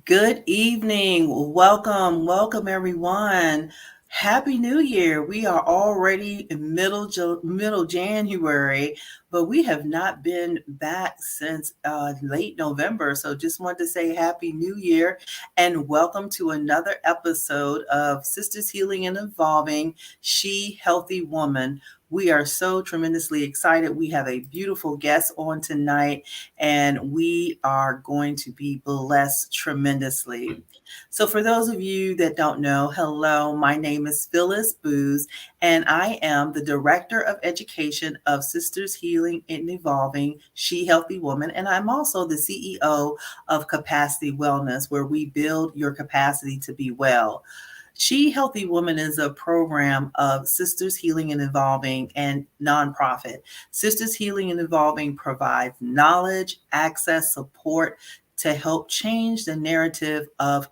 Good evening. Welcome everyone. Happy New Year. We are already in middle January, but we have not been back since late November. So just wanted to say Happy New Year and welcome to another episode of Sisters Healing and Evolving She Healthy Woman. We are so tremendously excited. We have a beautiful guest on tonight and we are going to be blessed tremendously. So, for those of you that don't know, hello, my name is Phyllis Booz, and I am the Director of Education of Sisters Healing and Evolving She Healthy Woman, and I'm also the CEO of Capacity Wellness, where we build your capacity to be well. She Healthy Woman is a program of Sisters Healing and Evolving and nonprofit. Sisters Healing and Evolving provides knowledge, access, support to help change the narrative of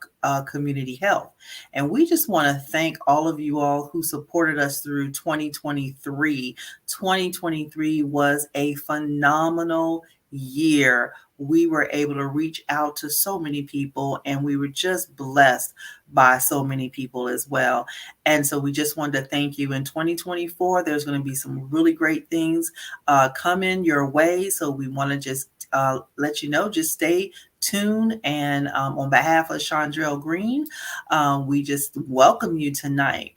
community health. And we just want to thank all of you all who supported us through 2023. 2023 was a phenomenal year. We were able to reach out to so many people and we were just blessed by so many people as well. And so we just wanted to thank you. In 2024, there's going to be some really great things coming your way. So we want to just let you know, just stay tuned. And on behalf of Chandrell Green, we just welcome you tonight.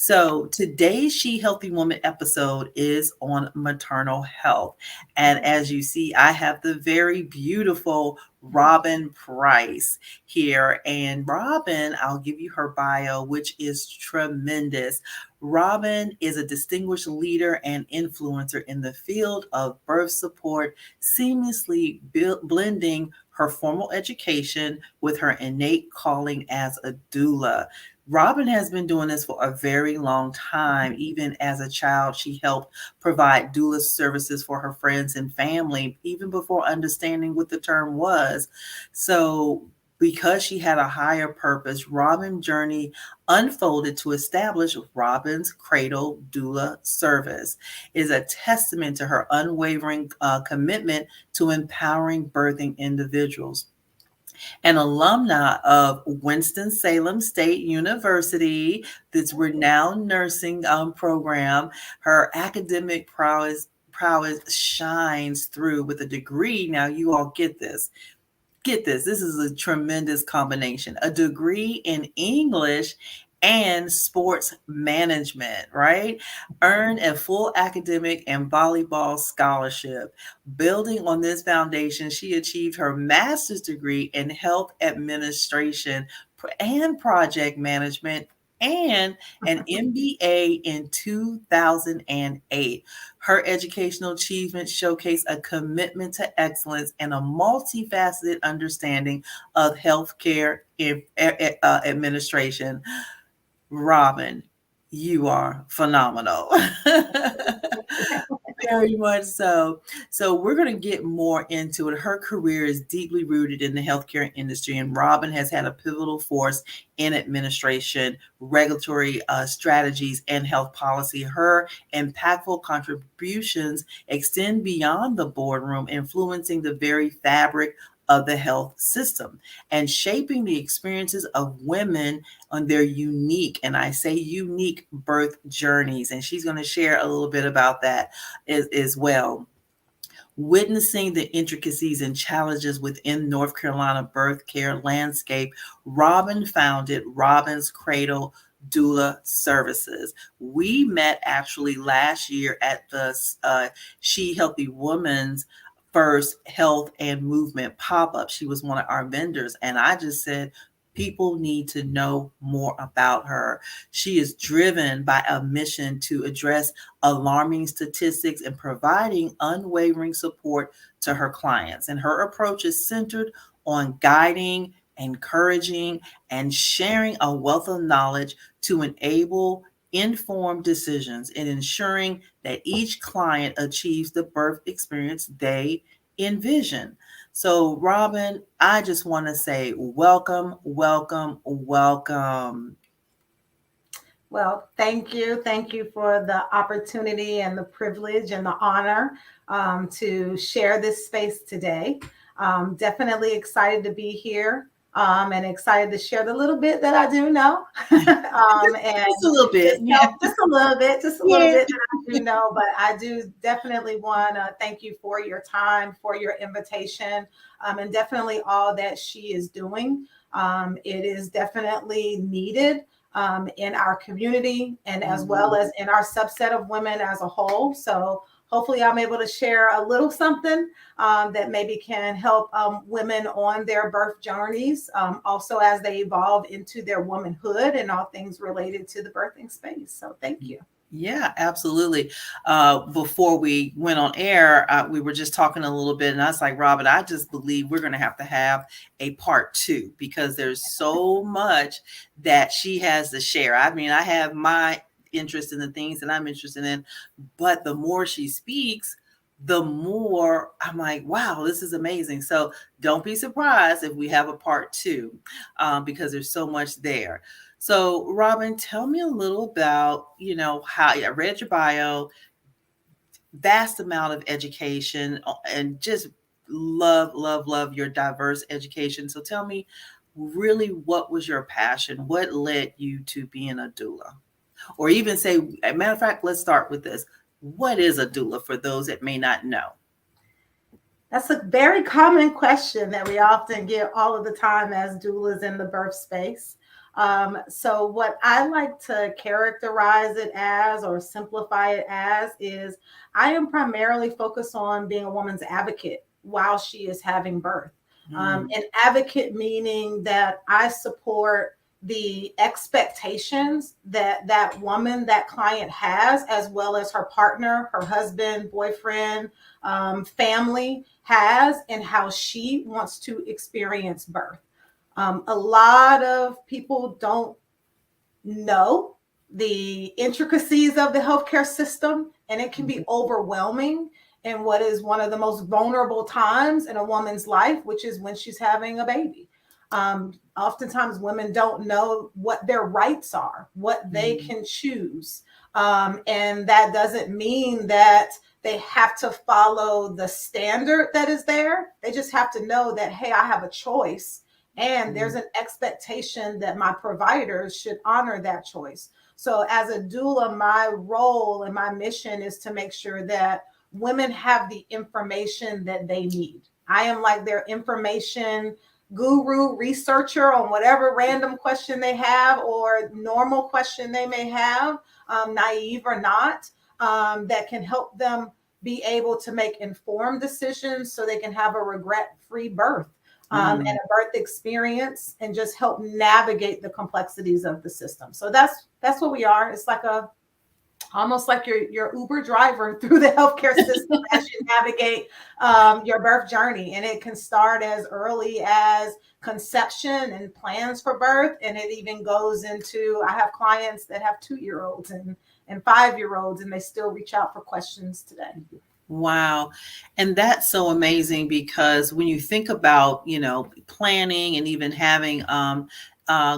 So today's She Healthy Woman episode is on maternal health. And as you see, I have the very beautiful Robin Price here. And Robin, I'll give you her bio, which is tremendous. Robin is a distinguished leader and influencer in the field of birth support, seamlessly blending her formal education with her innate calling as a doula. Robin has been doing this for a very long time. Even as a child, she helped provide doula services for her friends and family, even before understanding what the term was. So, because she had a higher purpose, Robin's journey unfolded to establish Robin's Cradle Doula service is a testament to her unwavering commitment to empowering birthing individuals. An alumna of Winston-Salem State University, this renowned nursing program. Her academic prowess shines through with a degree. Now, you all get this. Get this. This is a tremendous combination. A degree in English and sports management, right? Earned a full academic and volleyball scholarship. Building on this foundation, she achieved her master's degree in health administration and project management and an MBA in 2008. Her educational achievements showcase a commitment to excellence and a multifaceted understanding of healthcare administration. Robin, you are phenomenal. Very much so. So we're going to get more into it. Her career is deeply rooted in the healthcare industry, and Robin has had a pivotal force in administration, regulatory strategies, and health policy. Her impactful contributions extend beyond the boardroom, influencing the very fabric of the health system and shaping the experiences of women on their unique, and I say unique, birth journeys. And she's going to share a little bit about that as well. Witnessing the intricacies and challenges within North Carolina birth care landscape, Robin founded Robin's Cradle Doula Services. We met actually last year at the She Healthy Woman's first health and movement pop-up. She was one of our vendors, and I just said, people need to know more about her. She is driven by a mission to address alarming statistics and providing unwavering support to her clients. And her approach is centered on guiding, encouraging, and sharing a wealth of knowledge to enable informed decisions and ensuring that each client achieves the birth experience they envision. So, Robin, I just want to say welcome, welcome, welcome. Well, thank you. Thank you for the opportunity and the privilege and the honor to share this space today. Definitely excited to be here. and excited to share the little bit that I do know. Just a And little bit. just help just a little Yeah. bit that I do know. But I do definitely want to thank you for your time, for your invitation, and definitely all that she is doing. It is definitely needed in our community and as well Mhm. as in our subset of women as a whole. So hopefully I'm able to share a little something that maybe can help women on their birth journeys, also as they evolve into their womanhood and all things related to the birthing space. So thank you. Yeah, absolutely. Before we went on air, we were just talking a little bit, and I was like, Robin, I just believe we're going to have a part two because there's so much that she has to share. I mean, I have my interest in the things that I'm interested in, but the more she speaks, the more I'm like, wow, this is amazing. So don't be surprised if we have a part two because there's so much there. So, Robin, tell me a little about, how I read your bio, vast amount of education, and just love, love, love your diverse education. So, tell me really what was your passion? What led you to being a doula? Or even say, a matter of fact, let's start with this. What is a doula for those that may not know? That's a very common question that we often get all of the time as doulas in the birth space. So, what I like to characterize it as or simplify it as is I am primarily focused on being a woman's advocate while she is having birth. Mm, An advocate meaning that I support the expectations that that woman, that client has, as well as her partner, her husband, boyfriend, family has, and how she wants to experience birth. A lot of people don't know the intricacies of the healthcare system, and it can be mhm, overwhelming in what is one of the most vulnerable times in a woman's life, which is when she's having a baby. Oftentimes, women don't know what their rights are, what they mhm, can choose. And that doesn't mean that they have to follow the standard that is there. They just have to know that, hey, I have a choice and there's mhm, an expectation that my providers should honor that choice. So, as a doula, my role and my mission is to make sure that women have the information that they need. I am like their information guru researcher on whatever random question they have or normal question they may have, naive or not, that can help them be able to make informed decisions so they can have a regret free birth and mhm. a birth experience and just help navigate the complexities of the system. So that's what we are. It's like a almost like your Uber driver through the healthcare system as you navigate your birth journey. And it can start as early as conception and plans for birth, and it even goes into I have clients that have 2 year olds and 5 year olds, and they still reach out for questions today. Wow. And that's so amazing because when you think about, planning and even having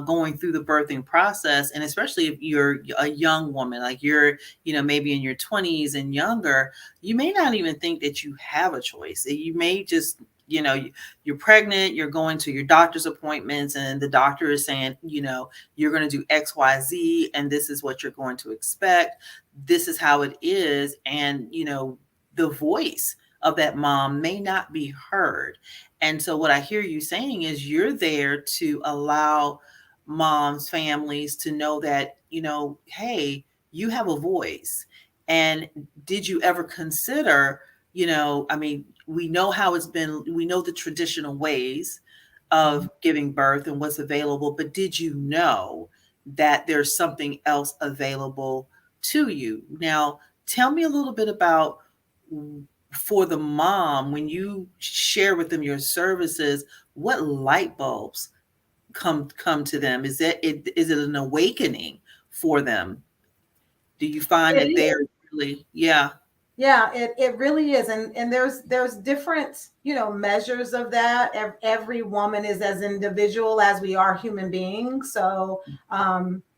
going through the birthing process, and especially if you're a young woman, like you're, maybe in your 20s and younger, you may not even think that you have a choice. You may just, you're pregnant, you're going to your doctor's appointments, and the doctor is saying, you're going to do XYZ, and this is what you're going to expect. This is how it is. And, the voice of that mom may not be heard. And so, what I hear you saying is you're there to allow moms, families to know that, hey, you have a voice. And did you ever consider, I mean, we know how it's been, we know the traditional ways of giving birth and what's available, but did you know that there's something else available to you? Now, tell me a little bit about for the mom when you share with them your services, what light bulbs come to them? Is it an awakening for them? Do you find It that is. they're really, yeah. Yeah, it really is, and there's different measures of that. Every woman is as individual as we are human beings, so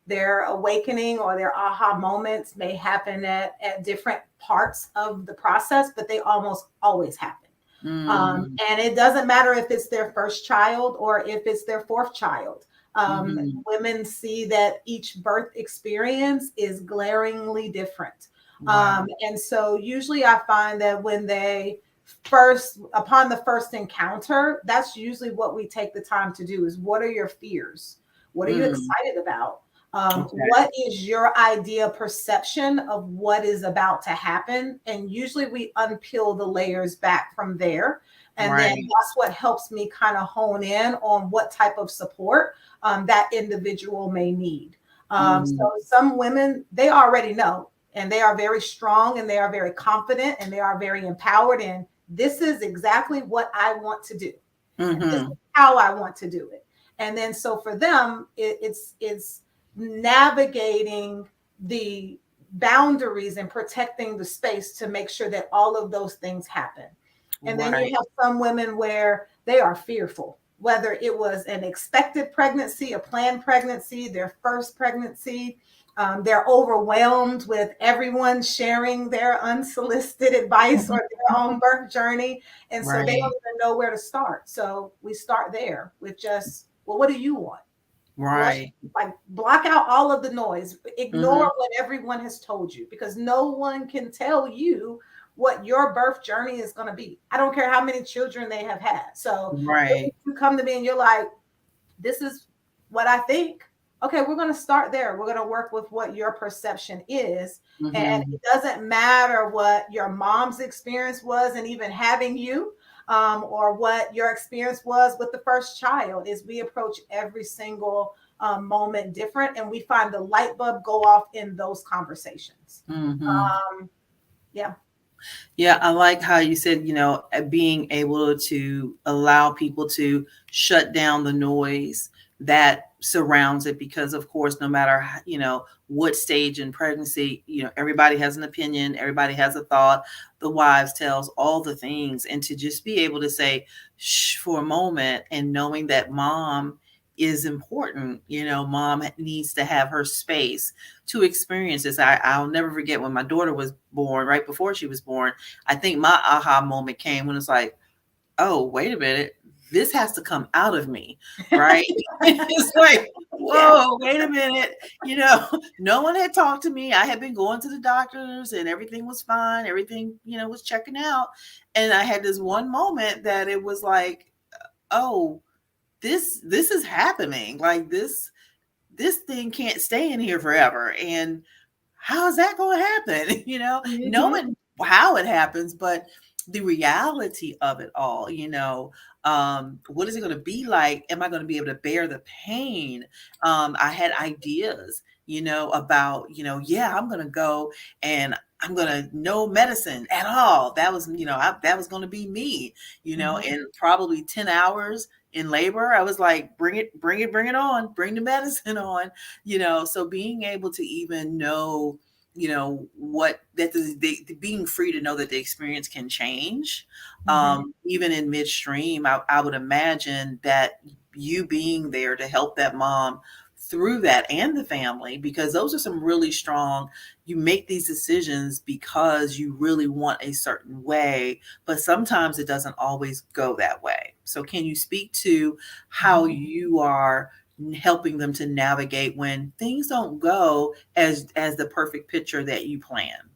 their awakening or their aha moments may happen at different parts of the process, but they almost always happen. Mm, And it doesn't matter if it's their first child or if it's their fourth child. mhm. Women see that each birth experience is glaringly different. Wow. And so usually I find that when they first, upon the first encounter, that's usually what we take the time to do is what are your fears? What are you Mm, excited about? okay. What is your idea perception of what is about to happen? And usually we unpeel the layers back from there. And then Right. that's what helps me kind of hone in on what type of support that individual may need. So Mm, some women, they already know, and they are very strong and they are very confident and they are very empowered. And this is exactly what I want to do. And this is mhm. how I want to do it. And then so for them, it's navigating the boundaries and protecting the space to make sure that all of those things happen. And then you Right. have some women where they are fearful, whether it was an expected pregnancy, a planned pregnancy, their first pregnancy. They're overwhelmed with everyone sharing their unsolicited advice or their own birth journey. And so they don't Right. even know where to start. So we start there with just, well, what do you want? Flush, Right. like block out all of the noise, ignore Mhm. what everyone has told you because no one can tell you what your birth journey is going to be. I don't care how many children they have had. So if Right. you come to me and you're like, this is what I think. Okay, we're going to start there. We're going to work with what your perception is. And Mhm. it doesn't matter what your mom's experience was and even having you, or what your experience was with the first child, is we approach every single moment different and we find the light bulb go off in those conversations. Mhm. Yeah. Yeah, I like how you said, being able to allow people to shut down the noise that surrounds it, because of course, no matter what stage in pregnancy, everybody has an opinion, everybody has a thought, the wives tells all the things, and to just be able to say shh for a moment, and knowing that mom is important, mom needs to have her space to experience this. I'll never forget when my daughter was born, right before she was born, I think my aha moment came when it's like, oh, wait a minute, this has to come out of me, right? It's like, Yeah. whoa, wait a minute. No one had talked to me. I had been going to the doctors and everything was fine. Everything, was checking out. And I had this one moment that it was like, oh, this is happening. Like this thing can't stay in here forever. And how is that going to happen? Mhm. Knowing how it happens, but the reality of it all, what is it going to be like? Am I going to be able to bear the pain? I had ideas, about, yeah, I'm going to go and I'm going to no medicine at all. That was, that was going to be me, Mhm. in probably 10 hours in labor. I was like, bring it, bring it, bring it on, bring the medicine on, so being able to even know, what that the being free to know that the experience can change, Mhm. even in midstream. I would imagine that you being there to help that mom through that, and the family, because those are some really strong, you make these decisions because you really want a certain way, but sometimes it doesn't always go that way. So can you speak to how Mhm. you are helping them to navigate when things don't go as the perfect picture that you plan?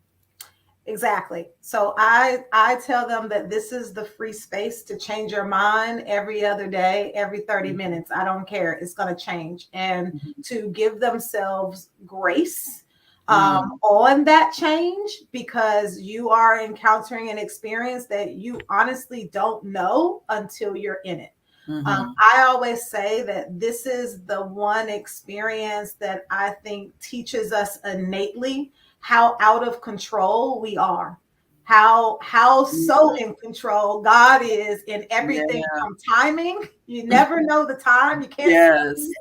Exactly. So I tell them that this is the free space to change your mind every other day, every 30 Mhm, minutes. I don't care. It's going to change. And mhm, to give themselves grace mm, on that change, because you are encountering an experience that you honestly don't know until you're in it. mhm, I always say that this is the one experience that I think teaches us innately how out of control we are, how so mhm. in control God is in everything Yeah. from timing. You never know the time. You can't see Yes. it.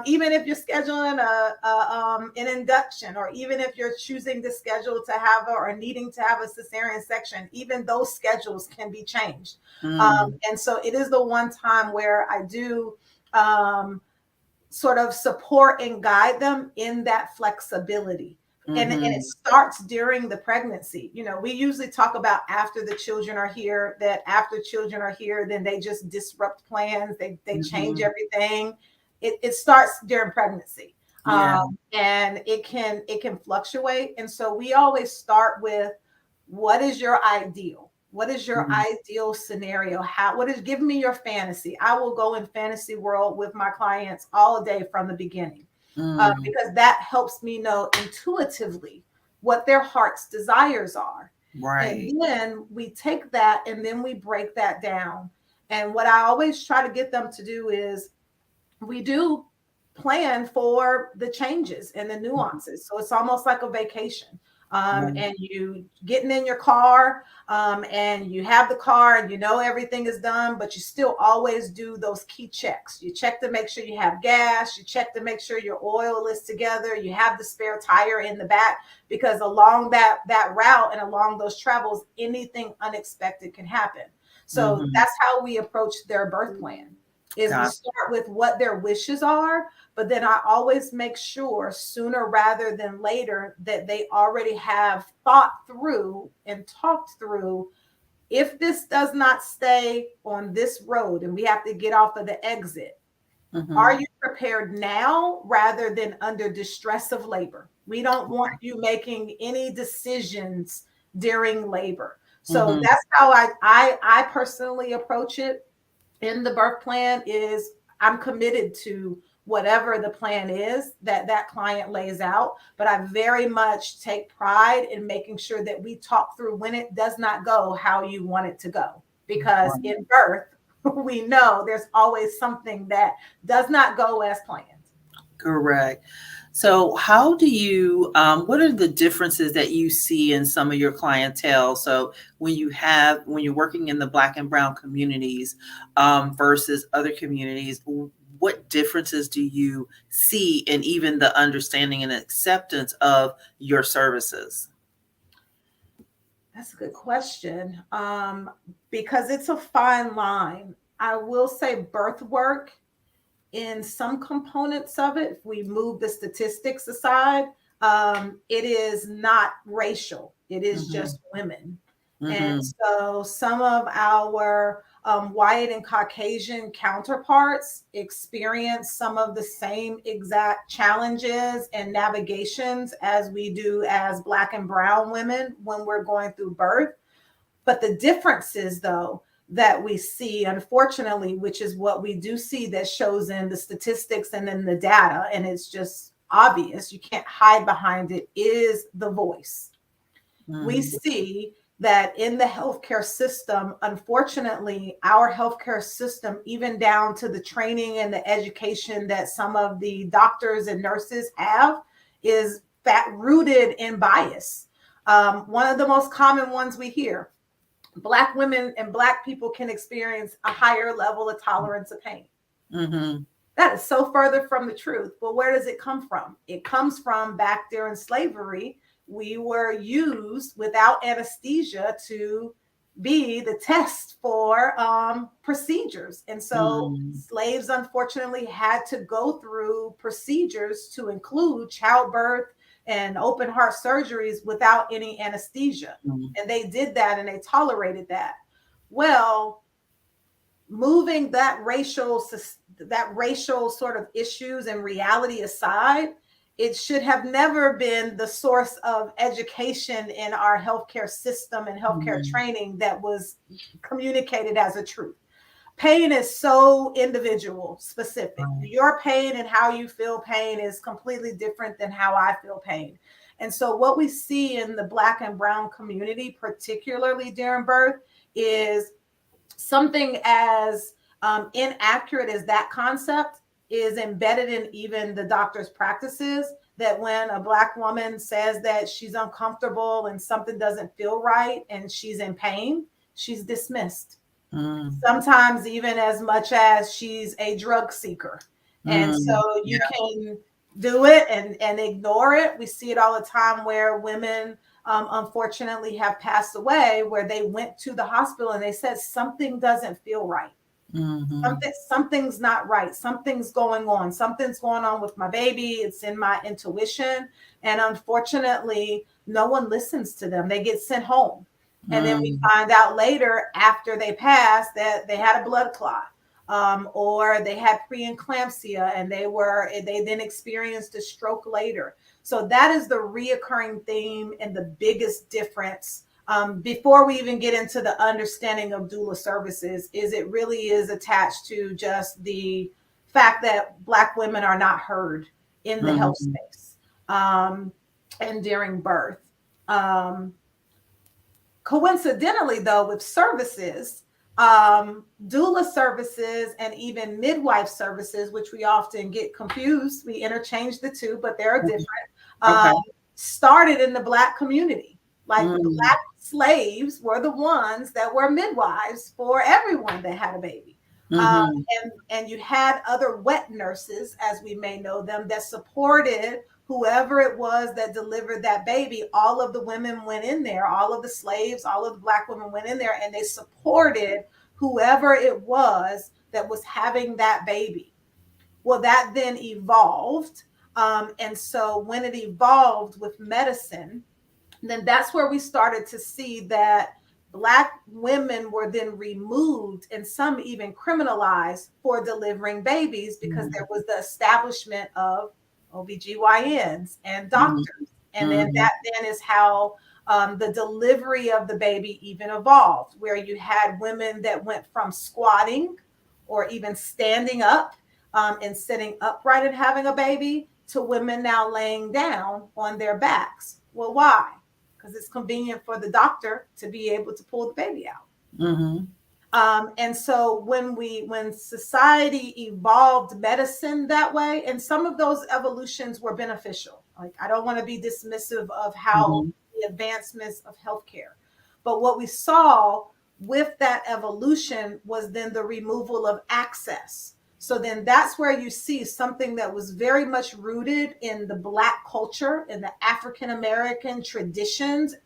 Even if you're scheduling an induction, or even if you're choosing to schedule to have or needing to have a cesarean section, even those schedules can be changed. Mm, And so it is the one time where I do um, sort of support and guide them in that flexibility. And it Mm-hmm. starts during the pregnancy. You know, we usually talk about after the children are here, that after children are here, then they just disrupt plans, they change Mm-hmm. everything. It starts during pregnancy. Yeah. And it can fluctuate. And so we always start with, what is your ideal? What is your Mm-hmm. ideal scenario? What is, give me your fantasy. I will go in fantasy world with my clients all day from the beginning, Mm. because that helps me know intuitively what their heart's desires are. And Right. then we take that and then we break that down. And what I always try to get them to do is, we do plan for the changes and the nuances. So it's almost like a vacation. Right. And you getting in your car, and you have the car and you know everything is done, but you still always do those key checks. You check to make sure you have gas, you check to make sure your oil is together, you have the spare tire in the back, because along that route and along those travels, anything unexpected can happen. So Mm-hmm. that's how we approach their birth plan, is we Got. start with what their wishes are, but then I always make sure sooner rather than later that they already have thought through and talked through, if this does not stay on this road and we have to get off of the exit, are Mm-hmm. you prepared now rather than under distress of labor? We don't want you making any decisions during labor. So Mm-hmm. that's how I personally approach it in the birth plan. Is, I'm committed to whatever the plan is that that client lays out, but I very much take pride in making sure that we talk through when it does not go how you want it to go, because Right. in birth we know there's always something that does not go as planned. Correct. So, how do you, what are the differences that you see in some of your clientele? So, when you're working in the Black and Brown communities versus other communities, what differences do you see in even the understanding and acceptance of your services? That's a good question. Because it's a fine line. I will say birth work, in some components of it, if we move the statistics aside, it is not racial. It is Mm-hmm. just women. And Mm-hmm. so some of our white and Caucasian counterparts experience some of the same exact challenges and navigations as we do as Black and Brown women when we're going through birth. But the differences, though, that we see, unfortunately, which is what we do see that shows in the statistics and in the data, and it's just obvious, you can't hide behind it, is the voice. We Mm-hmm. see that in the healthcare system, unfortunately, our healthcare system, even down to the training and the education that some of the doctors and nurses have, is fat rooted in bias. One of the most common ones we hear: Black women and Black people can experience a higher level of tolerance of pain. Mm-hmm. That is so further from the truth. But where does it come from? It comes from back during slavery. We were used without anesthesia to be the test for procedures. And so Mm-hmm. slaves, unfortunately, had to go through procedures to include childbirth and open heart surgeries without any anesthesia. And they did that and they tolerated that. Well, moving that racial sort of issues and reality aside, it should have never been the source of education in our healthcare system and healthcare Mm-hmm. training that was communicated as a truth. Pain is so individual specific. Right. Your pain and how you feel pain is completely different than how I feel pain. And so what we see in the Black and Brown community, particularly during birth, is something as inaccurate as that concept is embedded in even the doctor's practices, that when a Black woman says that she's uncomfortable and something doesn't feel right and she's in pain, she's dismissed. Mm-hmm. Sometimes even as much as she's a drug seeker. And Mm-hmm. so you Yeah. can do it and ignore it. We see it all the time where women, unfortunately, have passed away, where they went to the hospital and they said something doesn't feel right. Mm-hmm. Something's not right. Something's going on. Something's going on with my baby. It's in my intuition. And unfortunately, no one listens to them. They get sent home. And then we Mm-hmm. find out later after they pass that they had a blood clot. Or they had preeclampsia and they then experienced a stroke later. So that is the reoccurring theme and the biggest difference, before we even get into the understanding of doula services, is it really is attached to just the fact that Black women are not heard in the health Mm-hmm. space, um, and during birth. Um, Coincidentally, though, with services, doula services and even midwife services, which we often get confused, we interchange the two, but they're different, um, Okay. started in the Black community. Like Mm-hmm. Black slaves were the ones that were midwives for everyone that had a baby. Um, Mm-hmm. and you had other wet nurses, as we may know them, that supported whoever it was that delivered that baby. All of the women went in there, all of the slaves, all of the Black women went in there and they supported whoever it was that was having that baby. Well, that then evolved. And so when it evolved with medicine, then that's where we started to see that Black women were then removed and some even criminalized for delivering babies because there was the establishment of OBGYNs and doctors. And then Mm-hmm. that then is how, the delivery of the baby even evolved, where you had women that went from squatting or even standing up, and sitting upright and having a baby, to women now laying down on their backs. Well, why? Because it's convenient for the doctor to be able to pull the baby out. Mm-hmm. And so when society evolved medicine that way, and some of those evolutions were beneficial. Like I don't want to be dismissive of how Mm-hmm. the advancements of healthcare, but what we saw with that evolution was then the removal of access. So then that's where you see something that was very much rooted in the Black culture, in the African traditions,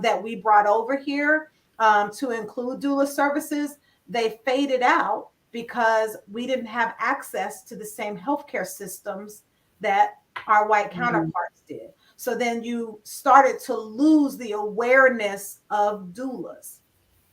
that we brought over here, to include doula services. They faded out because we didn't have access to the same healthcare systems that our white counterparts did. So then you started to lose the awareness of doulas.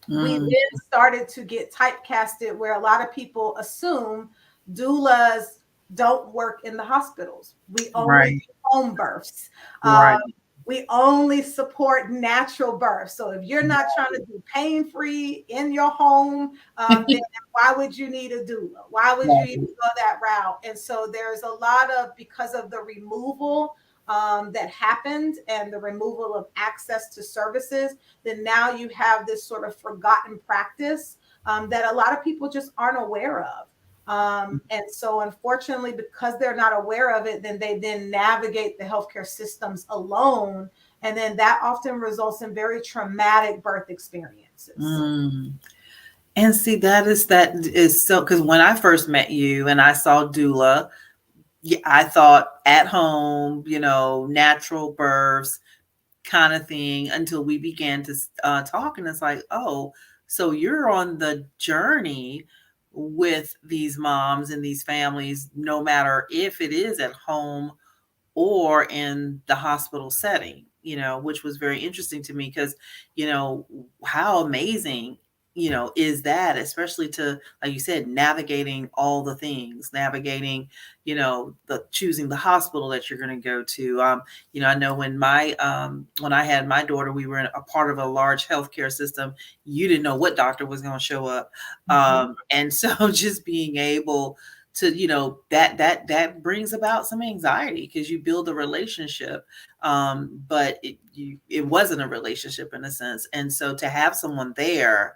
We Mm-hmm. then started to get typecasted where a lot of people assume doulas don't work in the hospitals. We only Right. do home births. Um, Right. we only support natural birth. So if you're not trying to do pain free in your home, then why would you need a doula? Why would you even Right. go that route? And so there's a lot of, because of the removal, that happened and the removal of access to services, then now you have this sort of forgotten practice, that a lot of people just aren't aware of. And so, unfortunately, because they're not aware of it, then they then navigate the healthcare systems alone. And then that often results in very traumatic birth experiences. Mm. And see, that is so, because when I first met you and I saw doula, yeah, I thought at home, natural births kind of thing until we began to talk. And it's like, oh, so you're on the journey with these moms and these families, no matter if it is at home or in the hospital setting, which was very interesting to me because, how amazing, is that, especially to, like you said, navigating all the things, navigating, the choosing the hospital that you're going to go to. I know when I had my daughter, we were in a part of a large healthcare system. You didn't know what doctor was going to show up. Mhm. And so just being able to, that brings about some anxiety because you build a relationship, but it wasn't a relationship in a sense. And so to have someone there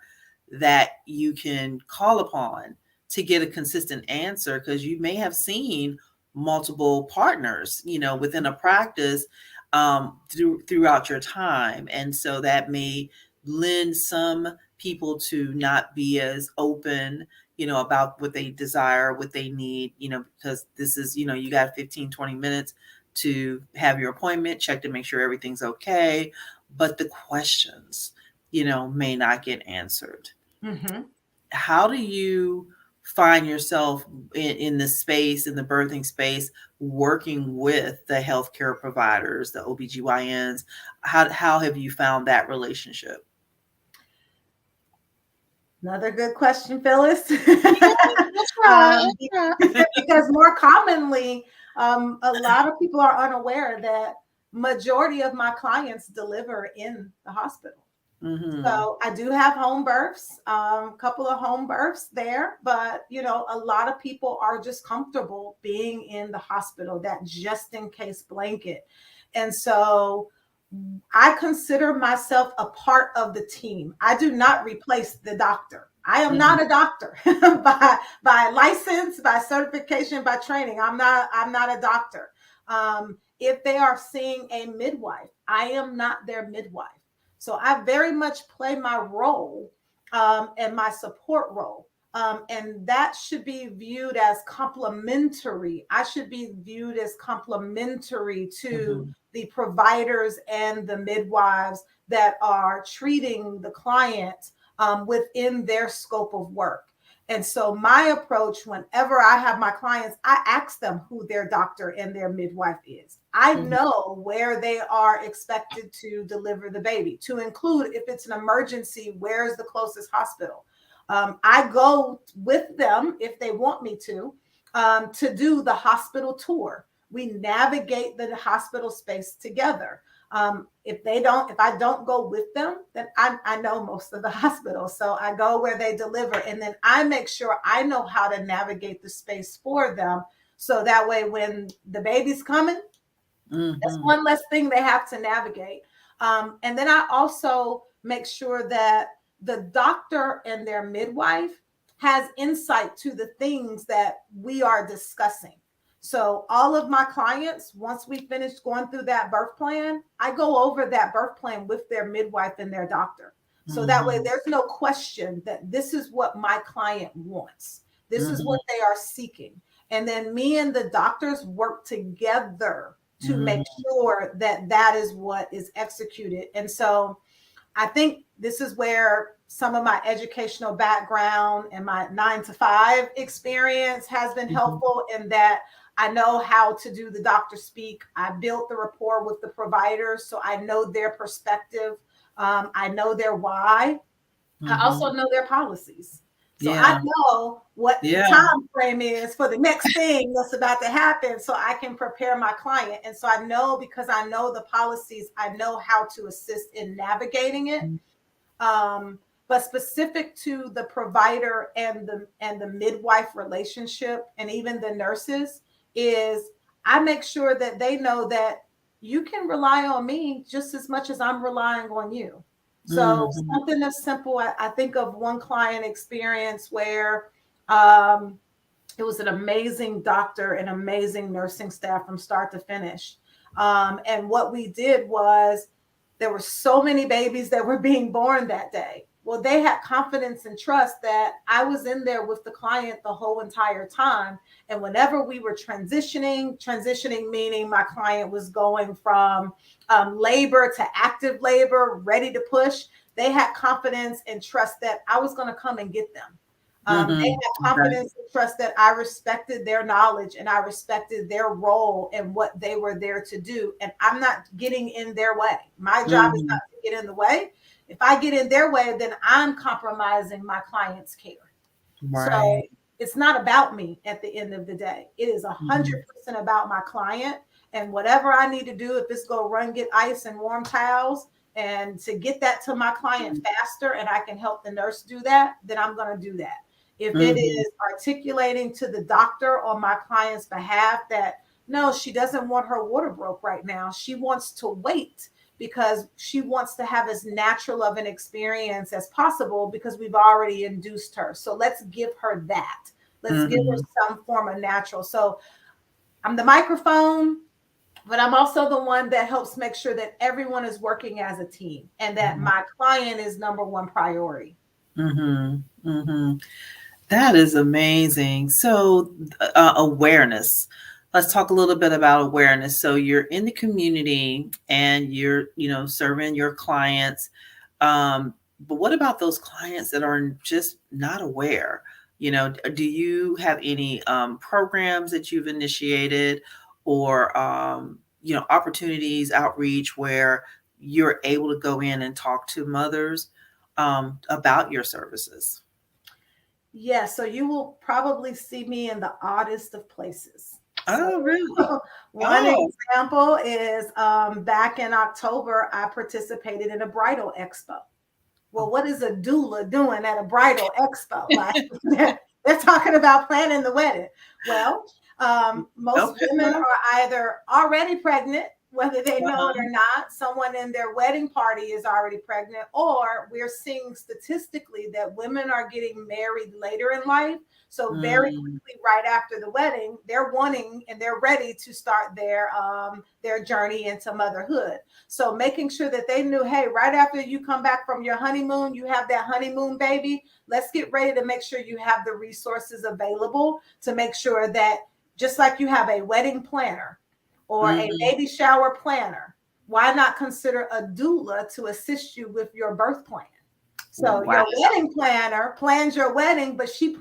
that you can call upon to get a consistent answer, because you may have seen multiple partners, within a practice, throughout your time. And so that may lend some people to not be as open, about what they desire, what they need, because this is, you got 15, 20 minutes to have your appointment, check to make sure everything's okay. But the questions, may not get answered. Mhm. how do you find yourself in the space, in the birthing space, working with the healthcare providers, the OBGYNs? How have you found that relationship? Another good question, Phyllis. Yeah, that's right. um, That's right. because more commonly, a lot of people are unaware that majority of my clients deliver in the hospital. Mm-hmm. So I do have home births, a couple of home births there, but a lot of people are just comfortable being in the hospital, that just in case blanket. And so I consider myself a part of the team. I do not replace the doctor. I am Mm-hmm. not a doctor by license, by certification, by training. I'm not a doctor. If they are seeing a midwife, I am not their midwife. So I very much play my role, and my support role. And that should be viewed as complementary. I should be viewed as complementary to Mm-hmm. the providers and the midwives that are treating the client, within their scope of work. And so, my approach whenever I have my clients, I ask them who their doctor and their midwife is. I Mm-hmm. know where they are expected to deliver the baby, to include if it's an emergency, where's the closest hospital. I go with them if they want me to do the hospital tour. We navigate the hospital space together. If I don't go with them, then I know most of the hospitals. So I go where they deliver, and then I make sure I know how to navigate the space for them. So that way, when the baby's coming, that's Mm-hmm. one less thing they have to navigate. And then I also make sure that the doctor and their midwife has insight to the things that we are discussing. So, all of my clients, once we finish going through that birth plan, I go over that birth plan with their midwife and their doctor. So that way, Mm-hmm. there's no question that this is what my client wants, this is Mm-hmm. what they are seeking. And then me and the doctors work together to make Mm-hmm. sure that that is what is executed. And so I think this is where some of my educational background and my 9 to 5 experience has been Mm-hmm. helpful in that I know how to do the doctor speak. I built the rapport with the providers, so I know their perspective. I know their why. I Mm-hmm. also know their policies. So I Yeah. know what the Yeah. time frame is for the next thing that's about to happen so I can prepare my client. And so I know, because I know the policies, I know how to assist in navigating it. um, but specific to the provider and the midwife relationship, and even the nurses, is I make sure that they know that you can rely on me just as much as I'm relying on you. So Mm-hmm. something as simple, I think of one client experience where, um, it was an amazing doctor and amazing nursing staff from start to finish. And what we did was, there were so many babies that were being born that day. Well, they had confidence and trust that I was in there with the client the whole entire time. And whenever we were transitioning meaning my client was going from, labor to active labor, ready to push, they had confidence and trust that I was going to come and get them. They Mm-hmm. had Okay. confidence and trust that I respected their knowledge and I respected their role and what they were there to do. And I'm not getting in their way. My job is Mm-hmm. not to get in the way. If I get in their way, then I'm compromising my client's care. So Right. it's not about me at the end of the day. It is a Mm-hmm. hundred percent about my client, and whatever I need to do. If it's go run get ice and warm towels, and to get that to my client faster, and I can help the nurse do that, then I'm going to do that. If it Mm-hmm. is articulating to the doctor on my client's behalf that no, she doesn't want her water broke right now, she wants to wait because she wants to have as natural of an experience as possible because we've already induced her. So let's give her that. Let's give her Mm-hmm. some form of natural. So I'm the microphone, but I'm also the one that helps make sure that everyone is working as a team and that my client is number one priority. Mm-hmm. Mm-hmm. That is amazing. So, awareness. Let's talk a little bit about awareness. So, you're in the community and you're, serving your clients. Um, But what about those clients that are just not aware? Do you have any programs that you've initiated, or opportunities, outreach, where you're able to go in and talk to mothers about your services? Yeah, so you will probably see me in the oddest of places. So Oh, really? one Oh, example is back in October, I participated in a bridal expo. Well, oh. what is a doula doing at a bridal expo? Like they're talking about planning the wedding. Well, most Okay. women are either already pregnant, whether they know it Uh-huh. or not. Someone in their wedding party is already pregnant, or we're seeing statistically that women are getting married later in life. So very Mm, quickly, right after the wedding, they're wanting and they're ready to start their journey into motherhood. So making sure that they knew, hey, right after you come back from your honeymoon, you have that honeymoon baby. Let's get ready to make sure you have the resources available to make sure that just like you have a wedding planner or a mhm. baby shower planner, why not consider a doula to assist you with your birth plan? So Wow. your wedding planner plans your wedding, but he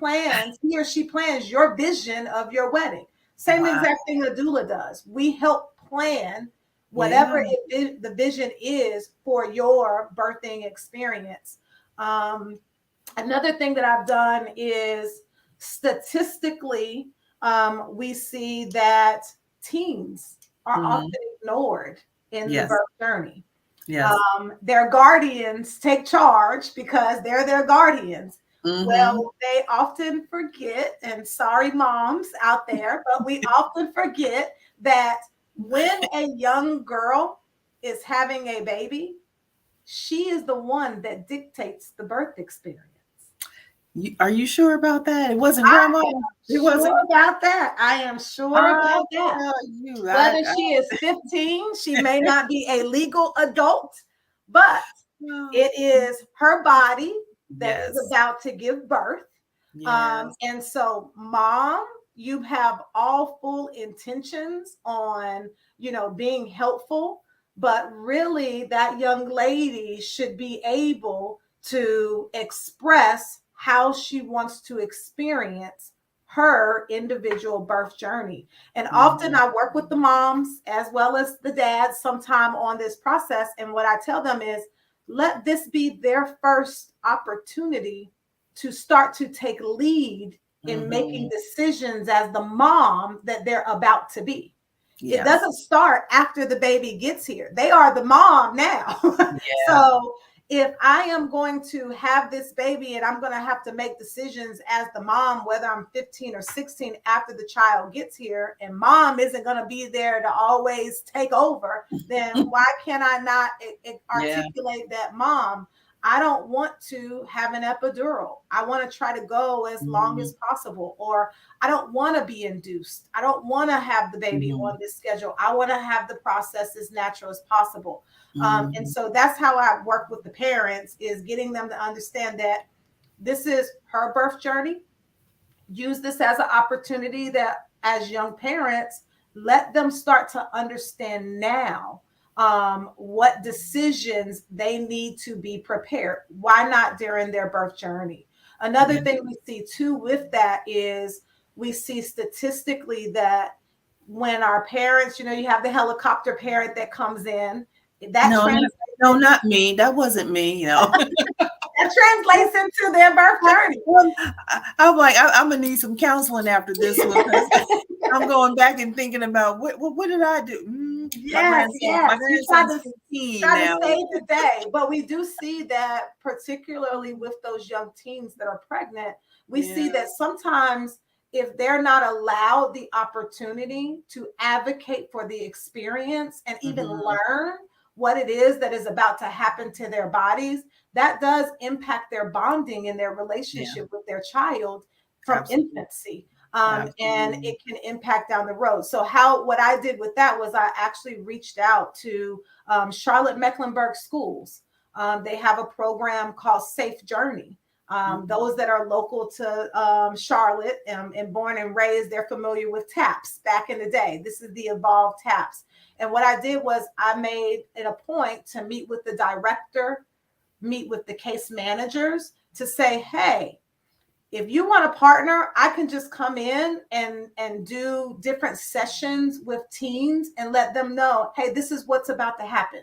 or she plans your vision of your wedding. Same Wow. exact thing a doula does. We help plan Yeah. whatever the vision is for your birthing experience. Um, Another thing that I've done is statistically, we see that teens are Mhm. often ignored in the Yes. birth journey. Yes. Their guardians take charge because they're their guardians. Mhm. Well, they often forget, and sorry, moms out there, but we often forget that when a young girl is having a baby, she is the one that dictates the birth experience. Are you sure about that? It wasn't I grandma? am It sure wasn't. about that. I am sure I about that. tell you, Whether she is 15, she may not be a legal adult, but well, it is her body that is yes. about to give birth. Yes. And so, mom, you have all full intentions on, being helpful, but really that young lady should be able to express how she wants to experience her individual birth journey. And often Mhm. I work with the moms as well as the dads sometime on this process. And what I tell them is, let this be their first opportunity to start to take lead in making Mhm. decisions as the mom that they're about to be. It Yes. doesn't start after the baby gets here. They are the mom now. Yeah. So if I am going to have this baby and I'm going to have to make decisions as the mom, whether I'm 15 or 16 after the child gets here, and mom isn't going to be there to always take over, then why can I not Yeah. articulate that, mom? I don't want to have an epidural. I want to try to go as long Mhm. as possible. Or I don't want to be induced. I don't want to have the baby Mhm. on this schedule. I want to have the process as natural as possible. And Mhm. so that's how I work with the parents, is getting them to understand that this is her birth journey. Use this as an opportunity that as young parents, let them start to understand now what decisions they need to be prepared. Why not during their birth journey? Another Yeah. thing we see too with that is we see statistically that when our parents, you have the helicopter parent that comes in, that No, translates no, into not me. That wasn't me. that translates into their birth journey. Well, I'm like, I'm gonna need some counseling after this one, because I'm going back and thinking about what did I do? Yes, My yes. You grandson's 15 try to now. save the day. But we do see that, particularly with those young teens that are pregnant, we see Yeah. that sometimes if they're not allowed the opportunity to advocate for the experience and even Mhm. learn what it is that is about to happen to their bodies, that does impact their bonding and their Yeah. relationship with their child from Absolutely. infancy. And Absolutely. it can impact down the road. So what I did with that was I actually reached out to Charlotte Mecklenburg schools. They have a program called Safe Journey. Mhm. Those that are local to Charlotte and born and raised, they're familiar with TAPS back in the day. This is the Evolve TAPS. And what I did was I made it a point to meet with the director meet with the case managers to say, hey, if you want a partner, I can just come in and do different sessions with teens and let them know, hey, this is what's about to happen.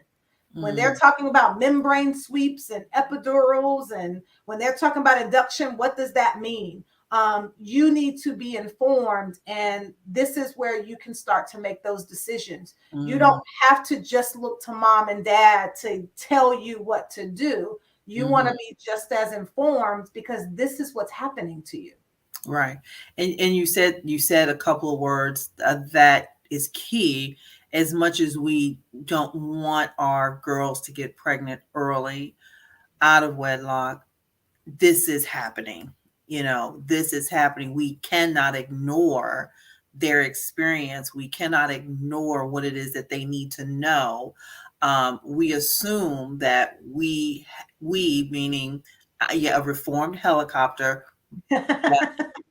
When they're Mm, talking about membrane sweeps and epidurals, and when they're talking about induction, what does that mean? You need to be informed, and this is where you can start to make those decisions. You don't mhm, have to just look to mom and dad to tell you what to do. You want to mhm. be just as informed because this is what's happening to you. Right. And you said a couple of words that is key. As much as we don't want our girls to get pregnant early out of wedlock, this is happening. This is happening. We cannot ignore their experience. We cannot ignore what it is that they need to know. We assume that we meaning yeah, a reformed helicopter,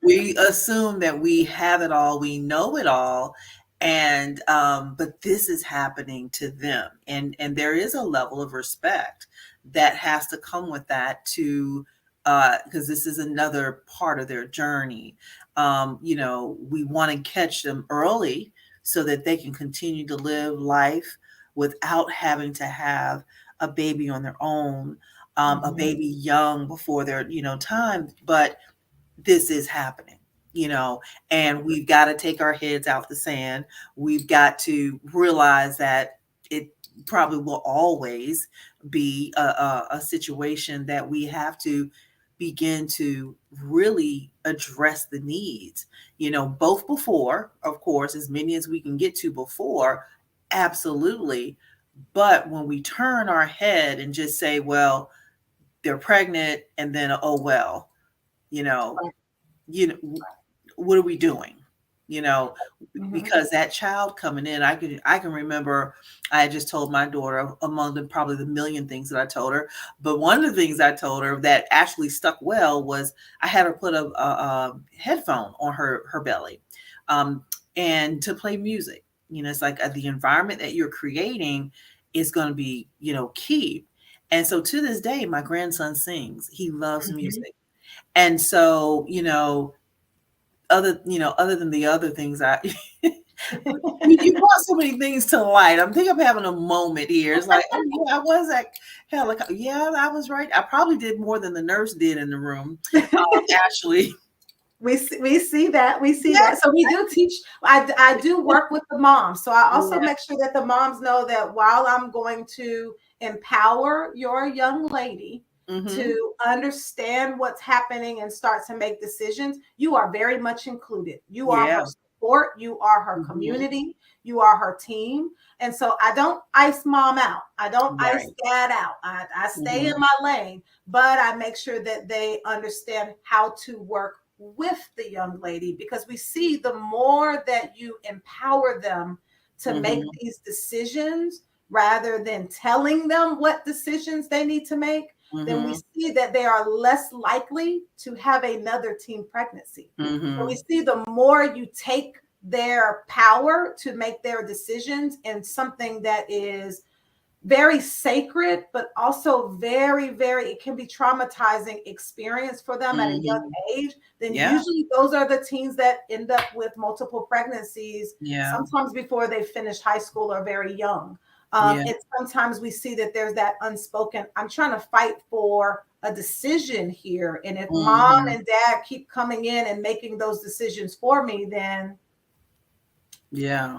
we assume that we have it all, we know it all, and but this is happening to them, and there is a level of respect that has to come with that to because this is another part of their journey. We want to catch them early so that they can continue to live life without having to have a baby on their own, a Mhm. baby young before their time, but this is happening, you know, and we've got to take our heads out the sand. We've got to realize that it probably will always be a situation that we have to begin to really address the needs, both before, of course, as many as we can get to before, absolutely. But when we turn our head and just say, well, they're pregnant, and then, oh, well, you know, you know what are we doing, you know Mhm. because that child coming in, I can remember I had just told my daughter, among the probably the million things that I told her, but one of the things I told her that actually stuck well was I had her put a headphone on her belly, um, and to play music. It's like the environment that you're creating is going to be key. And so to this day my grandson sings, he loves Mhm. music. And so, other than the other things you brought so many things to light. I think I'm having a moment here. It's like, oh yeah, I was at helicopter. Yeah, I was right. I probably did more than the nurse did in the room. Actually. We see Yeah. that. So we do teach. I do work with the moms. So I also Yeah. make sure that the moms know that while I'm going to empower your young lady Mm-hmm. to understand what's happening and start to make decisions, you are very much included. You are Yeah. her support. You are her Mm-hmm. community. You are her team. And so I don't ice mom out. I don't ice Right. dad out. I stay in Mm-hmm. my lane, but I make sure that they understand how to work with the young lady, because we see the more that you empower them to make Mm-hmm. these decisions rather than telling them what decisions they need to make, then we Mm-hmm. see that they are less likely to have another teen pregnancy. So we Mm-hmm. see the more you take their power to make their decisions in something that is very sacred, but also very, very, it can be traumatizing experience for them at a young Mm-hmm. age, then Yeah. usually those are the teens that end up with multiple pregnancies, Yeah. sometimes before they finish high school or very young. Yeah. And sometimes we see that there's that unspoken, I'm trying to fight for a decision here. And if mom Mm-hmm. and dad keep coming in and making those decisions for me, then Yeah.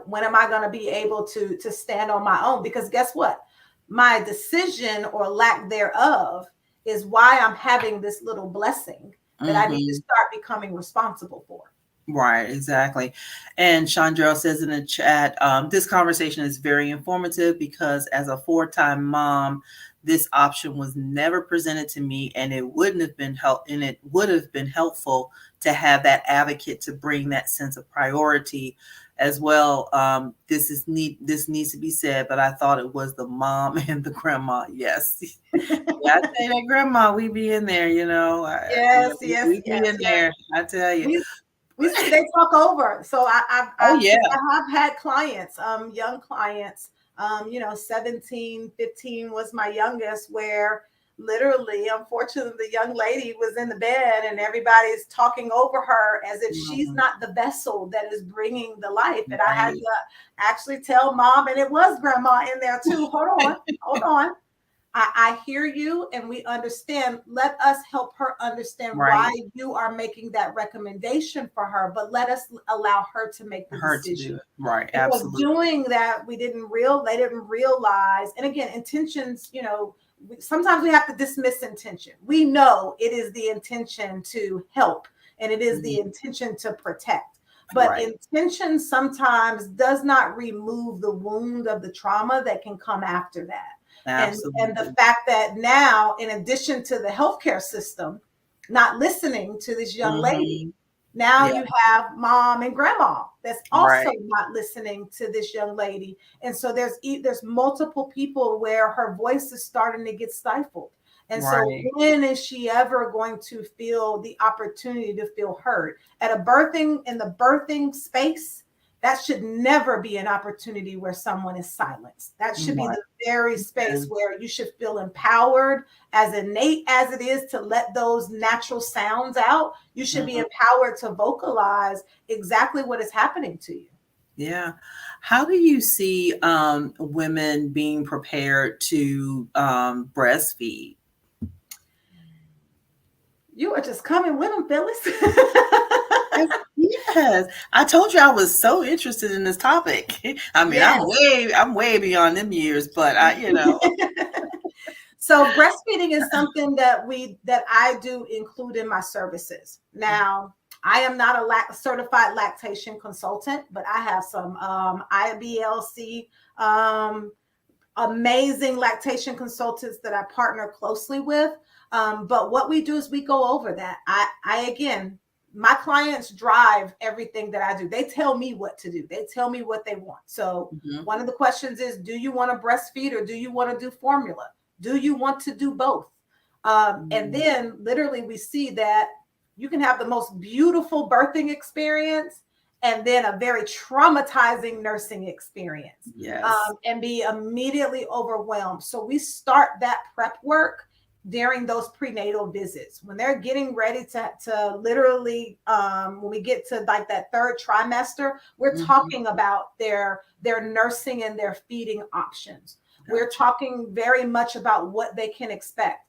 when am I going to be able to stand on my own? Because guess what? My decision or lack thereof is why I'm having this little blessing that I need to Mm-hmm. start becoming responsible for. Right, exactly. And Chandra says in the chat, this conversation is very informative because as a four-time mom, this option was never presented to me, and it wouldn't have been and it would have been helpful to have that advocate to bring that sense of priority as well. This needs to be said, but I thought it was the mom and the grandma. Yes. Yeah, I say that grandma, we be in there, Yes, yes, we be yes, in yes. there. I tell you. We see they talk over. So Oh yeah. because I have had clients, young clients, You know, 17, 15 was my youngest, where literally, unfortunately, the young lady was in the bed and everybody's talking over her as if she's Mhm. not the vessel that is bringing the life. And I had Right. to actually tell mom, and it was grandma in there too. Hold on, hold on. I hear you and we understand. Let us help her understand why Right. you are making that recommendation for her, but let us allow her to make the Her to decision. do it. Right. Because Absolutely. doing that, they didn't realize. And again, intentions, you know, sometimes we have to dismiss intention. We know it is the intention to help and it is the Mhm. intention to protect. But Right. intention sometimes does not remove the wound of the trauma that can come after that. And the Absolutely. fact that now, in addition to the healthcare system not listening to this young lady, Mhm. now Yeah. you have mom and grandma that's also Right. not listening to this young lady. And so there's multiple people where her voice is starting to get stifled. And so Right. when is she ever going to feel the opportunity to feel heard? At a birthing, in the birthing space, that should never be an opportunity where someone is silenced. That should be Right. the very space Yes. where you should feel empowered, as innate as it is to let those natural sounds out. You should be Mhm. empowered to vocalize exactly what is happening to you. Yeah. How do you see women being prepared to breastfeed? You are just coming with them, Phyllis. Yes, yes. I told you I was so interested in this topic. I mean, Yes. I'm way beyond them years, but I. So breastfeeding is something that I do include in my services. Now, I am not a certified lactation consultant, but I have some IBLC amazing lactation consultants that I partner closely with. But what we do is we go over that. I again, my clients drive everything that I do. They tell me what to do. They tell me what they want. So Mhm. one of the questions is, do you want to breastfeed or do you want to do formula? Do you want to do both? And Mhm. then literally we see that you can have the most beautiful birthing experience and then a very traumatizing nursing experience, Yes. and be immediately overwhelmed. So we start that prep work during those prenatal visits when they're getting ready to literally, when we get to like that third trimester, we're Mhm. talking about their nursing and their feeding options. We're Gotcha. talking very much about what they can expect.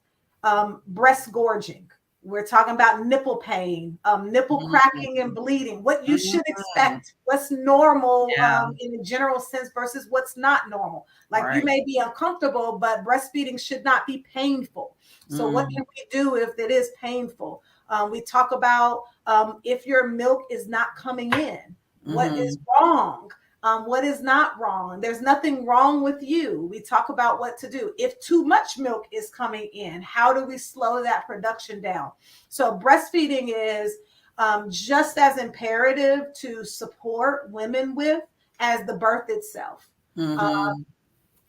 Breast gorging, we're talking about nipple pain, nipple cracking Mhm. and bleeding, what you should Mhm. expect, what's normal, Yeah. in a general sense versus what's not normal. Like you Right. may be uncomfortable, but breastfeeding should not be painful. So, what Mm. can we do if it is painful? We talk about, if your milk is not coming in, what is Mhm. wrong? What is not wrong? There's nothing wrong with you. We talk about what to do. If too much milk is coming in, how do we slow that production down? So, breastfeeding is just as imperative to support women with as the birth itself. Uh, Mhm.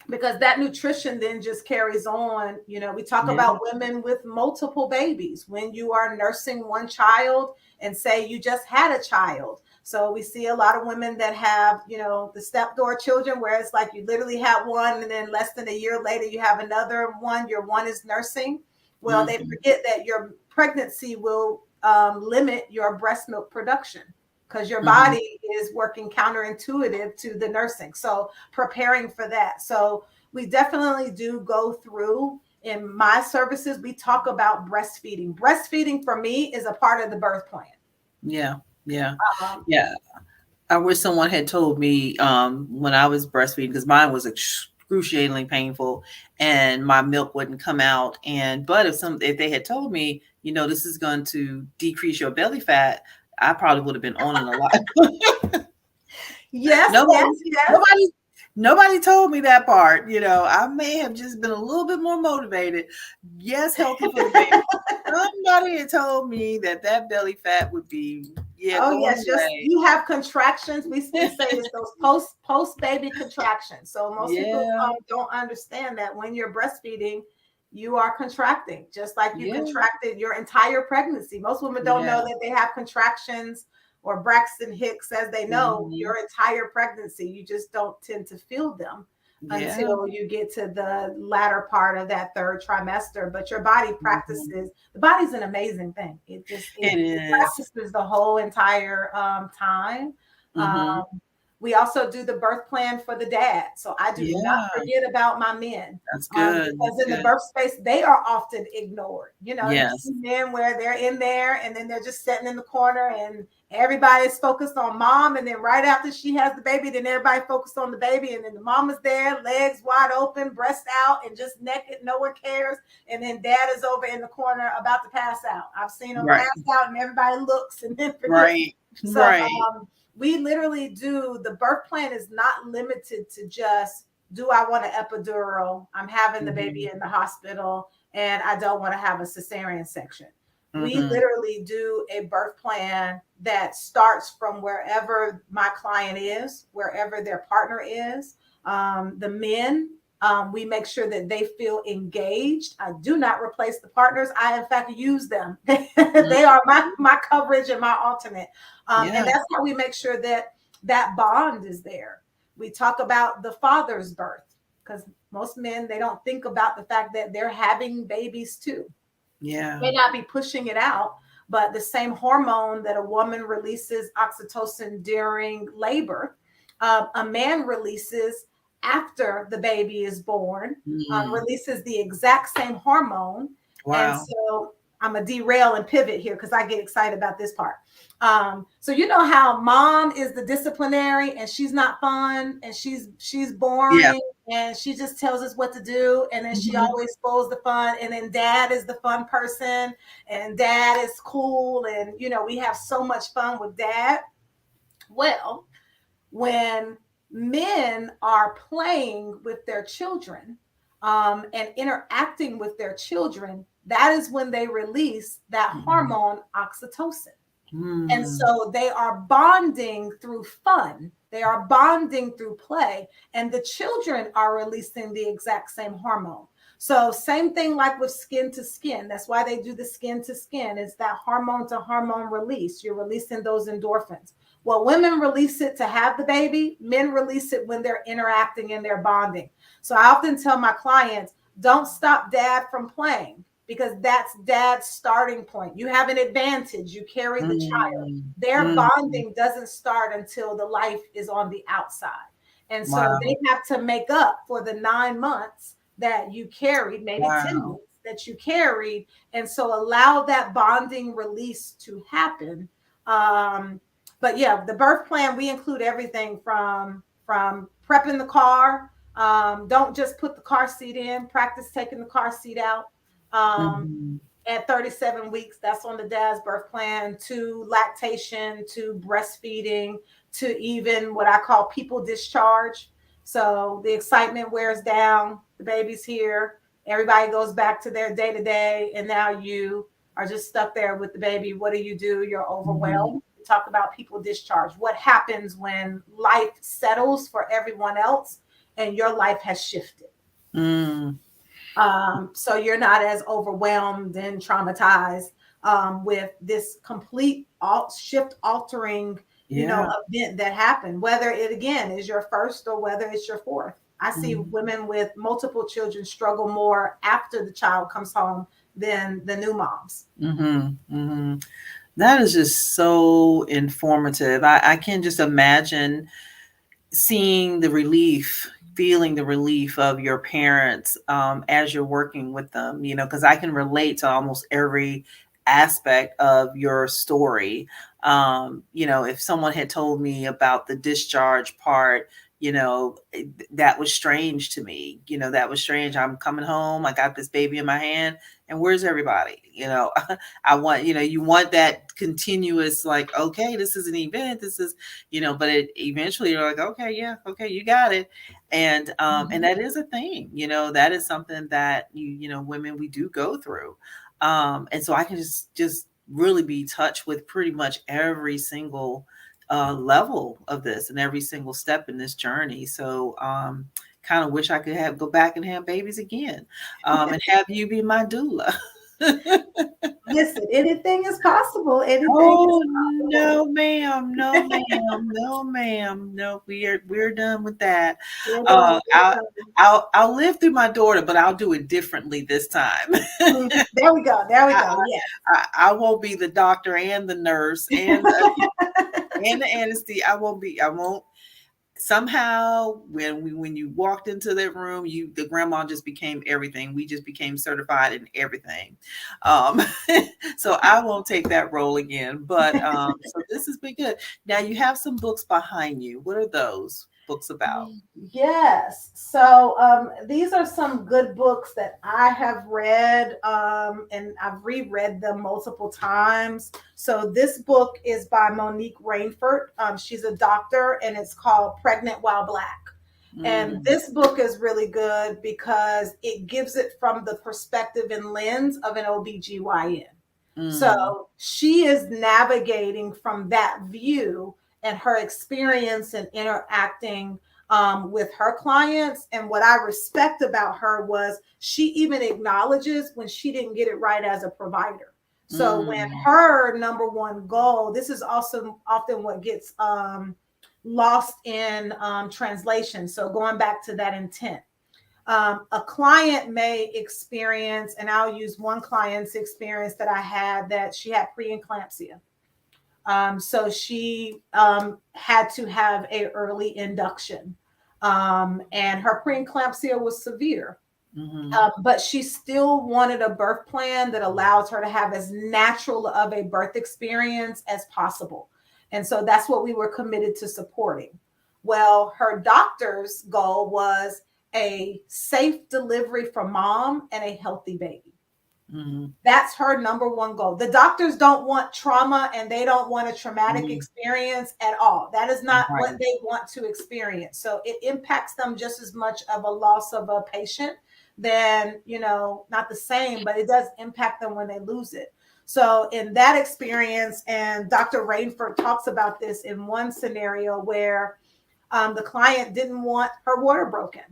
because that nutrition then just carries on. You know, we talk Yeah. about women with multiple babies. When you are nursing one child and say you just had a child. So we see a lot of women that have, you know, the stepdaughter children where it's like you literally had one and then less than a year later you have another one. Your one is nursing. Well, they Mhm. forget that your pregnancy will limit your breast milk production because your Mhm. body is working counterintuitive to the nursing. So preparing for that. So we definitely do go through in my services. We talk about breastfeeding. Breastfeeding for me is a part of the birth plan. Yeah. Yeah. Um, Yeah. I wish someone had told me when I was breastfeeding because mine was excruciatingly painful and my milk wouldn't come out. And but if they had told me, this is going to decrease your belly fat, I probably would have been on it a lot. yes, yes, nobody, yes. nobody, nobody told me that part. I may have just been a little bit more motivated. Yes, healthy for the baby. Somebody had told me that belly fat would be Oh going yes, just away. you have contractions. We say it's those post baby contractions. So most people Yeah. don't understand that when you're breastfeeding, you are contracting just like you Yeah. contracted your entire pregnancy. Most women don't know Yeah. that they have contractions or Braxton Hicks as they know Mhm. your entire pregnancy. You just don't tend to feel them. Yeah. until you get to the latter part of that third trimester. But your body Mhm. practices. The body's an amazing thing. It It is. practices the whole entire time. Mhm. We also do the birth plan for the dad. So I do not Yeah, forget about my men, that's good, because that's in the good. birth space, they are often ignored. You Yes. see men where they're in there and then they're just sitting in the corner and everybody's focused on mom. And then right after she has the baby, then everybody focused on the baby. And then the mom is there, legs wide open, breast out, and just naked. No one cares. And then dad is over in the corner about to pass out. I've seen them Right, pass out and everybody looks and then forget. right, So right. we literally do the birth plan is not limited to just do I want an epidural? I'm having the baby Mhm, in the hospital and I don't want to have a cesarean section. We mhm. literally do a birth plan that starts from wherever my client is, wherever their partner is. The men, we make sure that they feel engaged. I do not replace the partners. I, in fact, use them. They Mhm. are my coverage and my alternate. And Yeah. that's how we make sure that that bond is there. We talk about the father's birth because most men, they don't think about the fact that they're having babies too. Yeah. May not be pushing it out, but the same hormone that a woman releases, oxytocin, during labor, a man releases after the baby is born, Mm. releases the exact same hormone. And Wow. so I'm a derail and pivot here because I get excited about this part. So you know how mom is the disciplinary and she's not fun and she's Yeah. boring and she just tells us what to do and then she Mhm. always spoils the fun and then dad is the fun person and dad is cool and we have so much fun with dad. Well, when men are playing with their children, and interacting with their children, that is when they release that Mhm. hormone oxytocin. And Mm. so they are bonding through fun. They are bonding through play, and the children are releasing the exact same hormone. So, same thing like with skin to skin. That's why they do the skin to skin. It's that hormone to hormone release. You're releasing those endorphins. Well, women release it to have the baby, men release it when they're interacting and they're bonding. So, I often tell my clients, don't stop dad from playing because that's dad's starting point. You have an advantage. You carry the child. Mm. Their Mm. bonding doesn't start until the life is on the outside. And so Wow. they have to make up for the 9 months that you carried, maybe 10 Wow. months that you carried. And so allow that bonding release to happen. But yeah, the birth plan, we include everything from prepping the car. Don't just put the car seat in, practice taking the car seat out. Um, Mhm. at 37 weeks, that's on the dad's birth plan, to lactation, to breastfeeding, to even what I call people discharge. So the excitement wears down, the baby's here, everybody goes back to their day to day, and now you are just stuck there with the baby. What do? You're Mhm. overwhelmed. We talk about people discharge. What happens when life settles for everyone else and your life has shifted? Mm. So you're not as overwhelmed and traumatized, with this complete shift altering, Yeah. event that happened, whether it again is your first or whether it's your fourth. I see Mhm. women with multiple children struggle more after the child comes home than the new moms. Mhm. Mhm. That is just so informative. I can just imagine seeing the relief, feeling the relief of your parents, as you're working with them, because I can relate to almost every aspect of your story. If someone had told me about the discharge part, that was strange to me. That was strange. I'm coming home, I got this baby in my hand, and where's everybody? I want, you want that continuous, like, okay, this is an event, this is, but it eventually you're like, okay, yeah, okay, you got it. And Mhm. that is a thing, that is something that women, we do go through. And so I can just really be touched with pretty much every single level of this and every single step in this journey. So kind of wish I could have go back and have babies again, and have you be my doula. Listen, anything is possible. Anything is Oh possible. no, ma'am, no, ma'am, no, ma'am, no. We're done with that. We're done. We're I'll done. I'll live through my daughter, but I'll do it differently this time. There we go. There we I, go. Yes. I won't be the doctor and the nurse and the anesthesia. I won't. Somehow when you walked into that room, the grandma just became everything. We just became certified in everything. um so I won't take that role again, but so this has been good. Now you have some books behind you. What are those books about? Yes. So these are some good books that I have read, and I've reread them multiple times. So this book is by Monique Rainford. She's a doctor, and it's called Pregnant While Black. And Mm, this book is really good because it gives it from the perspective and lens of an OBGYN. mm, So she is navigating from that view and her experience and interacting with her clients. And what I respect about her was she even acknowledges when she didn't get it right as a provider. So when mm, her number one goal, this is also often what gets lost in translation. So going back to that intent, a client may experience, and I'll use one client's experience that I had, that she had preeclampsia. So she had to have a early induction, and her preeclampsia was severe. mm, But she still wanted a birth plan that allows her to have as natural of a birth experience as possible. And so that's what we were committed to supporting. Well, her doctor's goal was a safe delivery for mom and a healthy baby. mm, That's her number one goal. The doctors don't want trauma, and they don't want a traumatic mm, experience at all. That is not what right. they want to experience. So it impacts them just as much of a loss of a patient than, not the same, but it does impact them when they lose it. So in that experience, and Dr. Rainford talks about this in one scenario where the client didn't want her water broken.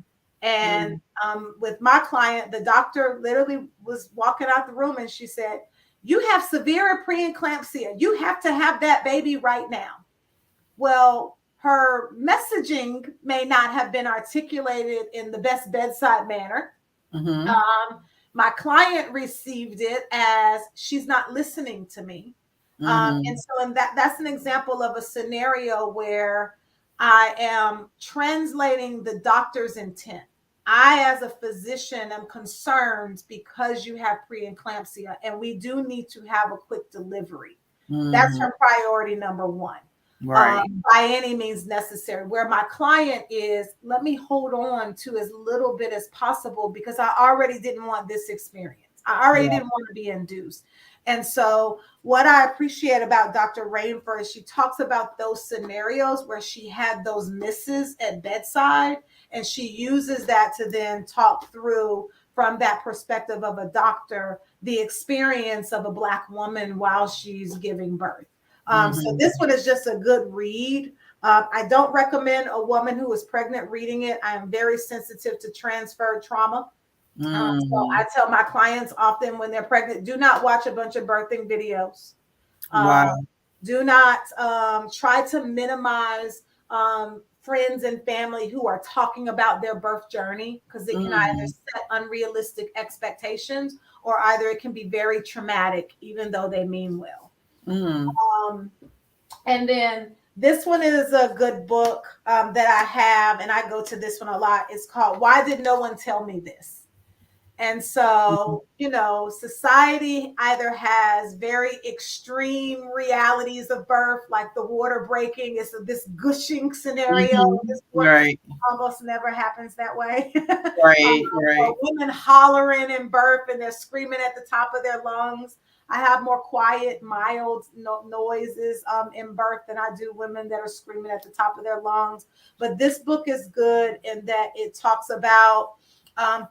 And Mm, with my client, the doctor literally was walking out the room and she said, "You have severe preeclampsia. You have to have that baby right now." Well, her messaging may not have been articulated in the best bedside manner. mm, My client received it as, "She's not listening to me." And mm, so, that's an example of a scenario where I am translating the doctor's intent. I, as a physician, am concerned because you have preeclampsia, and we do need to have a quick delivery. That's mm, her priority number one, right. by any means necessary. Where my client is, let me hold on to as little bit as possible because I already didn't want this experience. I already Yeah. didn't want to be induced. And so, what I appreciate about Dr. Rainford is she talks about those scenarios where she had those misses at bedside, and she uses that to then talk through, from that perspective of a doctor, the experience of a Black woman while she's giving birth. So Mm, this one is just a good read. I don't recommend a woman who is pregnant reading it. I am very sensitive to transfer trauma. So I mm, tell my clients often when they're pregnant, do not watch a bunch of birthing videos. Um, wow. do not try to minimize friends and family who are talking about their birth journey, because it can either Mm, set unrealistic expectations, or either it can be very traumatic, even though they mean well. mm, Um, and then this one is a good book that I have, and I go to this one a lot. It's called "Why Did No One Tell Me This?" And mhm, so, society either has very extreme realities of birth, like the water breaking. It's this gushing scenario. mhm, This water right, almost never happens that way. right, Or right. women hollering in birth and they're screaming at the top of their lungs. I have more quiet, mild noises in birth than I do women that are screaming at the top of their lungs. But this book is good in that it talks about,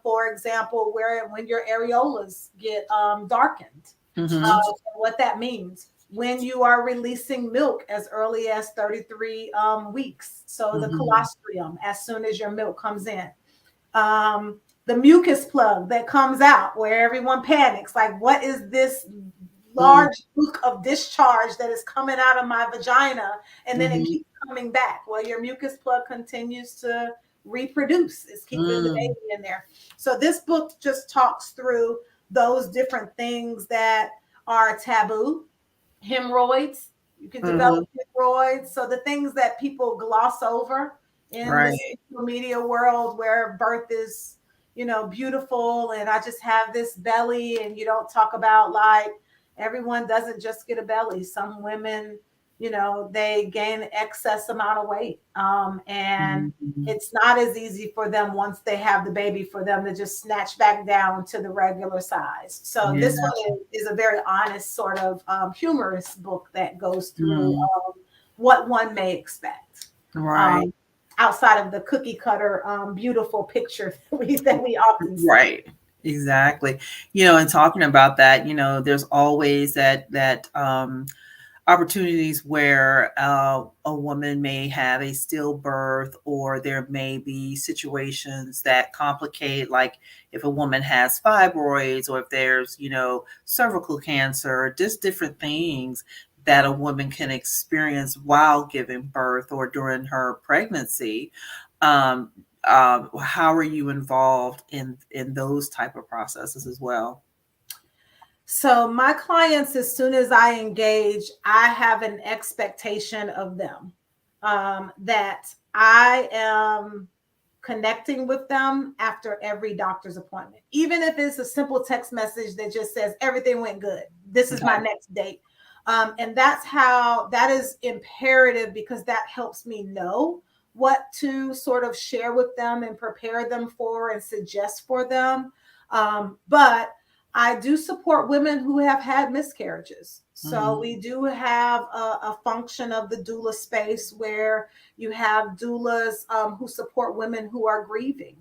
for example, where when your areolas get darkened, Mhm, what that means when you are releasing milk as early as 33 weeks. So the mhm, colostrum, as soon as your milk comes in. Um, the mucus plug that comes out where everyone panics. Like, what is this Mm, large book of discharge that is coming out of my vagina and then it mhm, keeps coming back? Well, your mucus plug continues to reproduce, it's keeping the mm, baby in there. So this book just talks through those different things that are taboo. Hemorrhoids, you can develop mhm, hemorrhoids. So the things that people gloss over in the right. social media world, where birth is, beautiful, and I just have this belly, and you don't talk about, like, everyone doesn't just get a belly. Some women, they gain excess amount of weight, and Mhm. it's not as easy for them once they have the baby for them to just snatch back down to the regular size. So Yeah. this one is a very honest, sort of humorous book that goes through Mm, what one may expect, right. um, outside of the cookie cutter beautiful picture that we often see. Right. Exactly. And talking about that, there's always that opportunities where a woman may have a stillbirth, or there may be situations that complicate, like if a woman has fibroids, or if there's, cervical cancer, just different things that a woman can experience while giving birth or during her pregnancy. Um, how are you involved in those type of processes as well? So my clients, as soon as I engage, I have an expectation of them, that I am connecting with them after every doctor's appointment, even if it's a simple text message that just says everything went good. This is my Okay. next date. And that is imperative, because that helps me know what to sort of share with them and prepare them for and suggest for them. But I do support women who have had miscarriages. So Mhm. we do have a function of the doula space where you have doulas who support women who are grieving.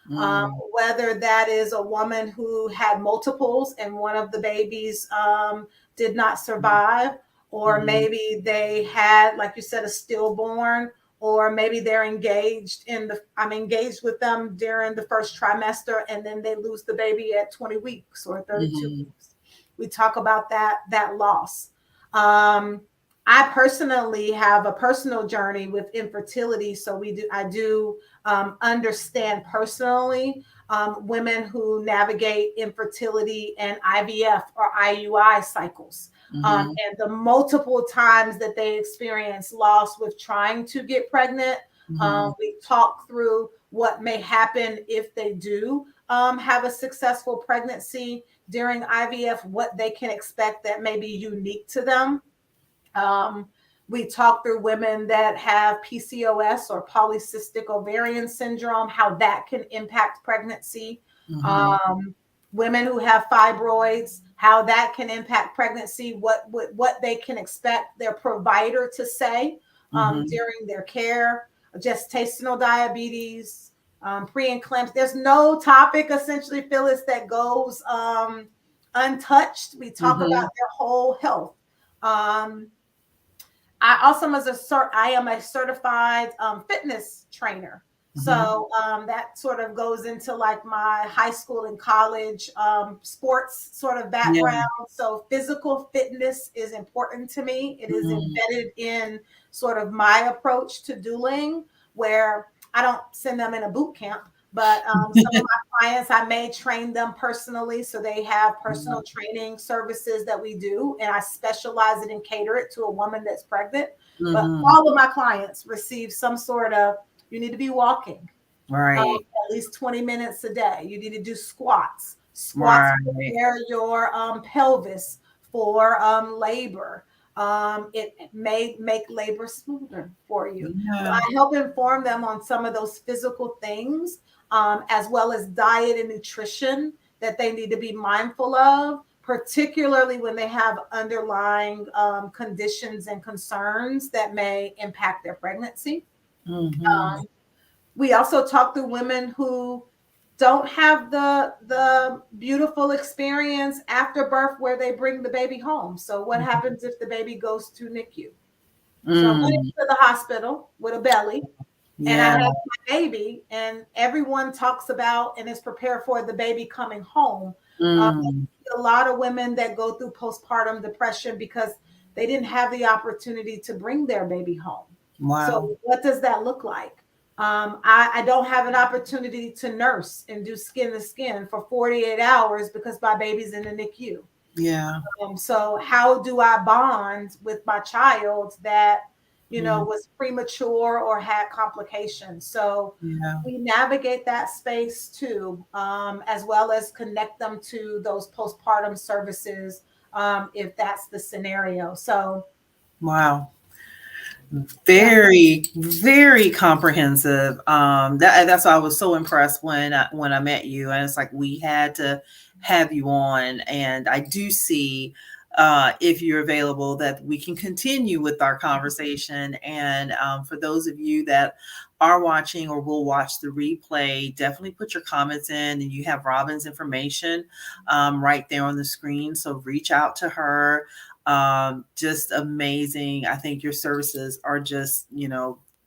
Mm, Whether that is a woman who had multiples and one of the babies did not survive, or mhm, maybe they had, like you said, a stillborn, or maybe I'm engaged with them during the first trimester, and then they lose the baby at 20 weeks or 32 mhm, weeks. We talk about that loss. Um, I personally have a personal journey with infertility, so I do understand personally women who navigate infertility and IVF or IUI cycles, mhm, and the multiple times that they experience loss with trying to get pregnant. mhm, We talk through what may happen if they do have a successful pregnancy during IVF, what they can expect that may be unique to them. Um, we talk through women that have PCOS or polycystic ovarian syndrome, how that can impact pregnancy. mhm, Um, Women who have fibroids, how that can impact pregnancy, what they can expect their provider to say mhm, during their care, gestational diabetes, pre-eclampsia. There's no topic, essentially, Phyllis, that goes untouched. We talk about mhm, their whole health. Um, I also I am a certified fitness trainer. mhm. So that sort of goes into like my high school and college sports sort of background. Yeah. So physical fitness is important to me. It is Mhm, embedded in sort of my approach to dueling, where I don't send them in a boot camp, but some of my clients, I may train them personally. So they have personal training services that we do, and I specialize it and cater it to a woman that's pregnant. But mhm. all of my clients receive some sort of, you need to be walking Right, at least 20 minutes a day. You need to do squats. Squats right. prepare your pelvis for labor. It may make labor smoother for you. So Yeah. I help inform them on some of those physical things, as well as diet and nutrition that they need to be mindful of, particularly when they have underlying conditions and concerns that may impact their pregnancy. Mhm, We also talk to women who don't have the beautiful experience after birth where they bring the baby home. So what mhm. happens if the baby goes to NICU? So went Mm, into the hospital with a belly. and I have Yeah. my baby, and everyone talks about and is prepared for the baby coming home. Um, Mm, a lot of women that go through postpartum depression because they didn't have the opportunity to bring their baby home. So, wow. what does that look like? I don't have an opportunity to nurse and do skin to skin for 48 hours because my baby's in the NICU. Yeah. So how do I bond with my child that, Mm, was premature or had complications? So yeah. we navigate that space too, as well as connect them to those postpartum services, if that's the scenario. So Wow. yeah. Very, very comprehensive. That's why I was so impressed when I met you, and it's like we had to have you on. And I do see, if you're available, that we can continue with our conversation. And for those of you that are watching or will watch the replay, definitely put your comments in, and you have Robin's information right there on the screen. So reach out to her. Just amazing. I think your services are just,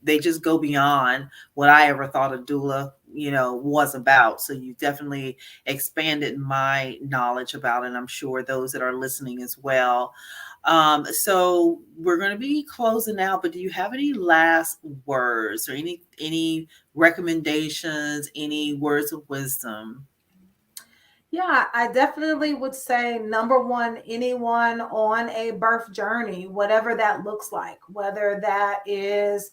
they just go beyond what I ever thought a doula, was about. So you definitely expanded my knowledge about it. And I'm sure those that are listening as well. So we're going to be closing out, but do you have any last words or any recommendations, any words of wisdom? Yeah, I definitely would say number one, anyone on a birth journey, whatever that looks like, whether that is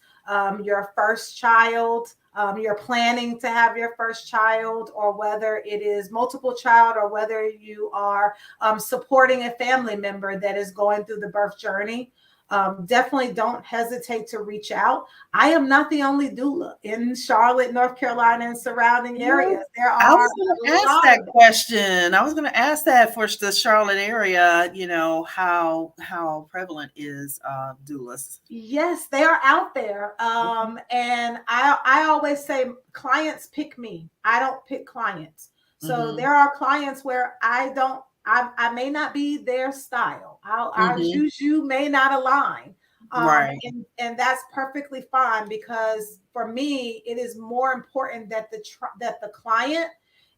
your first child, you're planning to have your first child, or whether it is multiple child, or whether you are supporting a family member that is going through the birth journey. Definitely don't hesitate to reach out. I am not the only doula in Charlotte, North Carolina, and surrounding areas. There I are was going a to ask lot that of them. question. I was going to ask that for the Charlotte area. How prevalent is doulas? Yes, they are out there. And I always say clients pick me. I don't pick clients. So Mm-hmm. there are clients where I may not be their style. Our Mm-hmm. juju may not align. Right. And that's perfectly fine, because for me, it is more important that that the client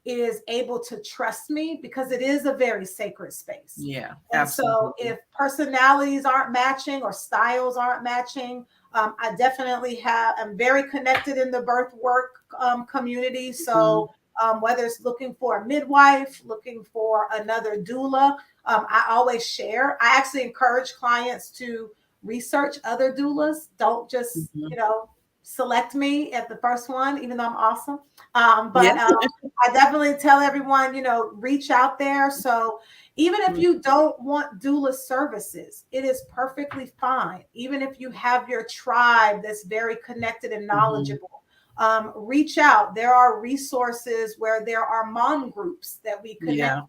is able to trust me, because it is a very sacred space. Yeah. And so Absolutely. if personalities aren't matching or styles aren't matching, I definitely I'm very connected in the birth work community. Mm-hmm. So whether it's looking for a midwife, looking for another doula, I always share. I actually encourage clients to research other doulas. Don't just, Mm-hmm. select me at the first one, even though I'm awesome. Yeah. But I definitely tell everyone, reach out there. So even if Mm-hmm. you don't want doula services, it is perfectly fine. Even if you have your tribe that's very connected and Mm-hmm. knowledgeable, reach out. There are resources where there are mom groups that we connect Yeah.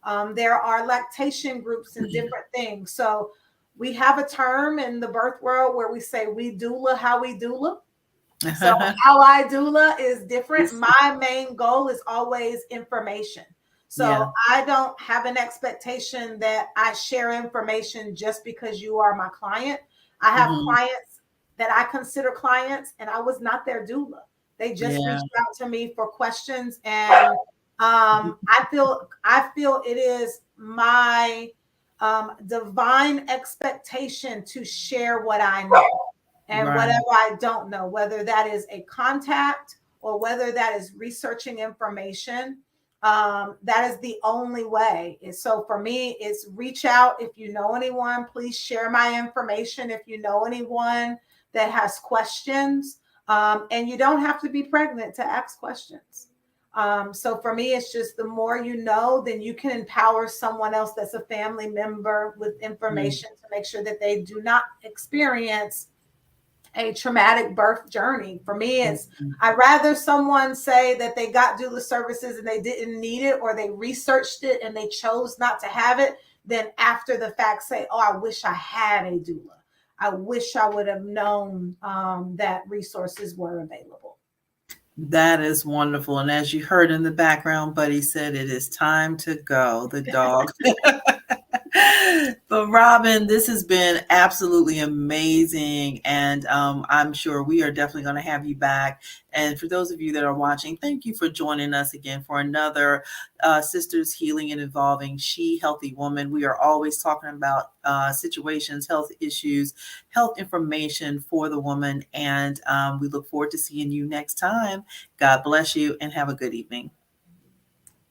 to. There are lactation groups and different things. So we have a term in the birth world where we say we doula how we doula. So how I doula is different. It's, My main goal is always information. So yeah. I don't have an expectation that I share information just because you are my client. I have Mm-hmm. clients that I consider clients, and I was not their doula. They just Yeah. reached out to me for questions, and I feel it is my divine expectation to share what I know and Right. whatever I don't know, whether that is a contact or whether that is researching information. That is the only way. And so for me, it's reach out. If you know anyone, please share my information. If you know anyone that has questions, and you don't have to be pregnant to ask questions. So for me, it's just the more you know, then you can empower someone else that's a family member with Mm-hmm. information to make sure that they do not experience a traumatic birth journey. For me, it's Mm-hmm. I'd rather someone say that they got doula services and they didn't need it, or they researched it and they chose not to have it, than after the fact say, "Oh, I wish I had a doula. I wish I would have known that resources were available." That is wonderful. And as you heard in the background, Buddy said it is time to go. The dog. But Robin, this has been absolutely amazing. And I'm sure we are definitely going to have you back. And for those of you that are watching, thank you for joining us again for another Sisters Healing and Evolving She Healthy Woman. We are always talking about situations, health issues, health information for the woman. And we look forward to seeing you next time. God bless you and have a good evening.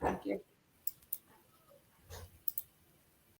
Thank you.